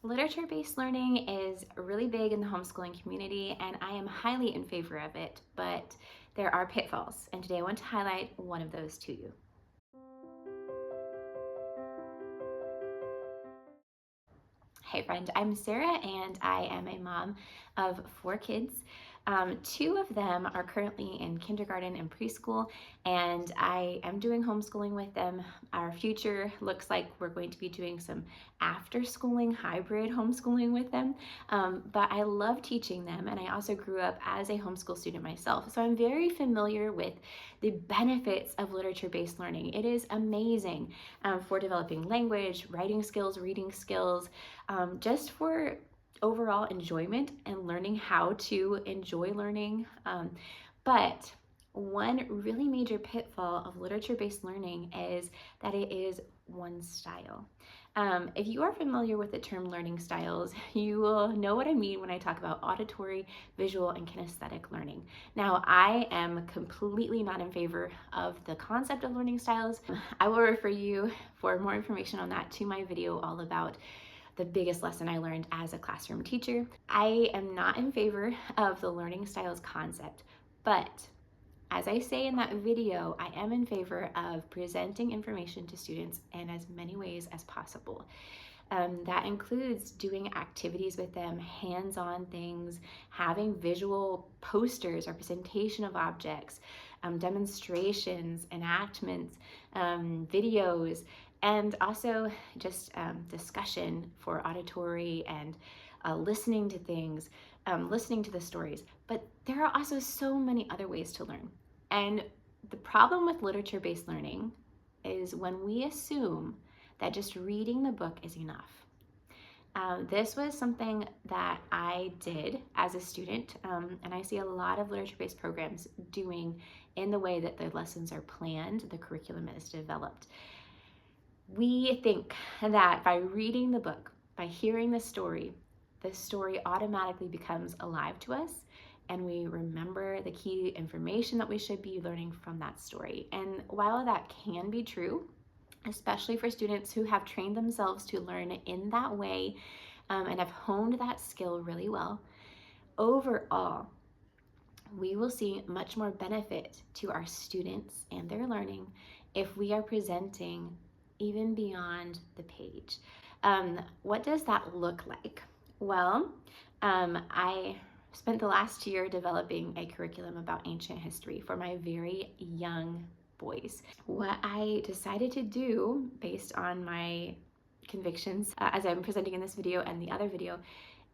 Literature-based learning is really big in the homeschooling community, and I am highly in favor of it, but there are pitfalls, and today I want to highlight one of those to you. Hey friend, I'm Sarah and I am a mom of 4 kids. Two of them are currently in kindergarten and preschool, and I am doing homeschooling with them. Our future looks like we're going to be doing some after schooling, hybrid homeschooling with them. But I love teaching them, and I also grew up as a homeschool student myself. So I'm very familiar with the benefits of literature-based learning. It is amazing for developing language, writing skills, reading skills, just for overall enjoyment and learning how to enjoy learning. But one really major pitfall of literature-based learning is that it is one style. If you are familiar with the term learning styles, you will know what I mean when I talk about auditory, visual, and kinesthetic learning. Now, I am completely not in favor of the concept of learning styles. I will refer you for more information on that to my video all about the biggest lesson I learned as a classroom teacher. I am not in favor of the learning styles concept, but as I say in that video, I am in favor of presenting information to students in as many ways as possible. That includes doing activities with them, hands-on things, having visual posters, representation of objects, demonstrations, enactments, videos, and also just discussion for auditory and listening to things, listening to the stories. But there are also so many other ways to learn. And the problem with literature-based learning is when we assume that just reading the book is enough. This was something that I did as a student, and I see a lot of literature-based programs doing in the way that the lessons are planned, the curriculum is developed. We think that by reading the book, by hearing the story automatically becomes alive to us, and we remember the key information that we should be learning from that story. And while that can be true, especially for students who have trained themselves to learn in that way and have honed that skill really well, overall, we will see much more benefit to our students and their learning if we are presenting even beyond the page. What does that look like? Well, I spent the last year developing a curriculum about ancient history for my very young boys. What I decided to do based on my convictions, as I'm presenting in this video and the other video,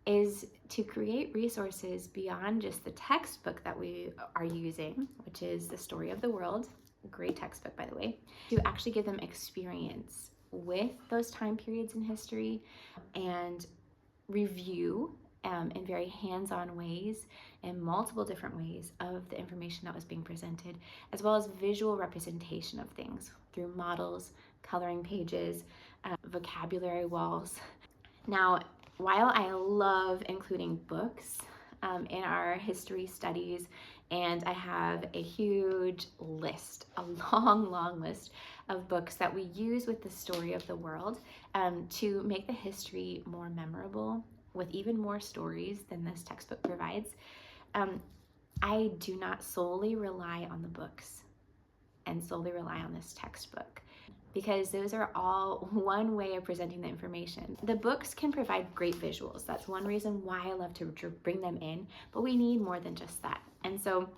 is to create resources beyond just the textbook that we are using, which is The Story of the World, a great textbook by the way, to actually give them experience with those time periods in history and review in very hands-on ways, in multiple different ways, of the information that was being presented, as well as visual representation of things through models, coloring pages, vocabulary walls. Now, while I love including books in our history studies, and I have a huge list, a long list of books that we use with the story of the world to make the history more memorable with even more stories than this textbook provides, I do not solely rely on the books and solely rely on this textbook, because those are all one way of presenting the information. The books can provide great visuals. That's one reason why I love to bring them in, but we need more than just that. And so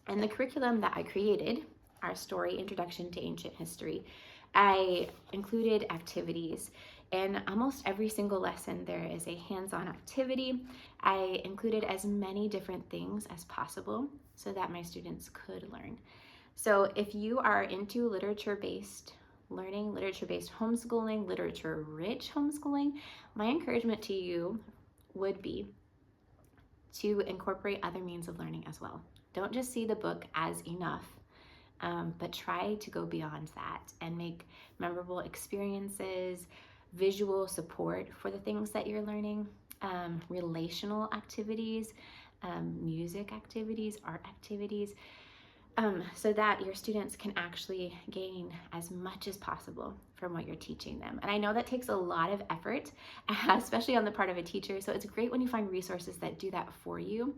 in the curriculum that I created, our story Introduction to Ancient History, I included activities. In almost every single lesson, there is a hands-on activity. I included as many different things as possible so that my students could learn. So if you are into literature-based learning, literature-based homeschooling, literature-rich homeschooling, my encouragement to you would be to incorporate other means of learning as well. Don't just see the book as enough, but try to go beyond that and make memorable experiences, visual support for the things that you're learning, relational activities, music activities, art activities, so that your students can actually gain as much as possible from what you're teaching them. And I know that takes a lot of effort, especially on the part of a teacher. So it's great when you find resources that do that for you.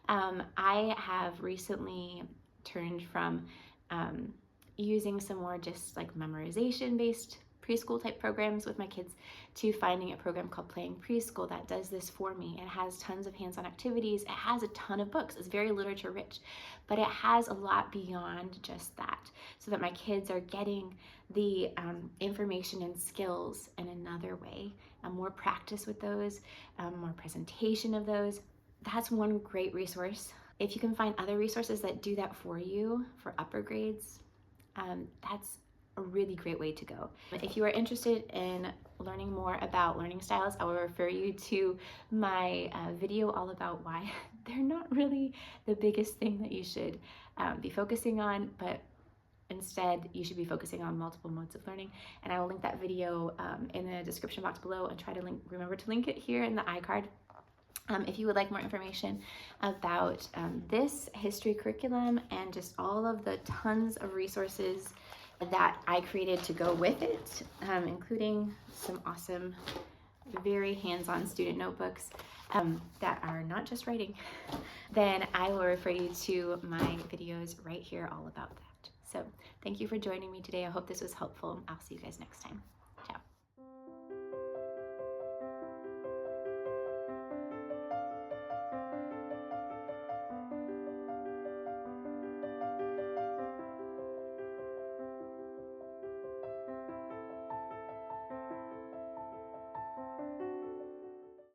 I have recently turned from using some more just like memorization based preschool type programs with my kids to finding a program called Playing Preschool that does this for me. It has tons of hands-on activities. It has a ton of books. It's very literature rich, but it has a lot beyond just that, so that my kids are getting the information and skills in another way, more practice with those, more presentation of those. That's one great resource. If you can find other resources that do that for you for upper grades, that's a really great way to go. If you are interested in learning more about learning styles, I will refer you to my video all about why they're not really the biggest thing that you should be focusing on, but instead you should be focusing on multiple modes of learning. And I will link that video in the description box below, and try to remember to link it here in the iCard. If you would like more information about this history curriculum and just all of the tons of resources that I created to go with it, including some awesome, very hands-on student notebooks that are not just writing, then I will refer you to my videos right here all about that. So thank you for joining me today. I hope this was helpful. I'll see you guys next time.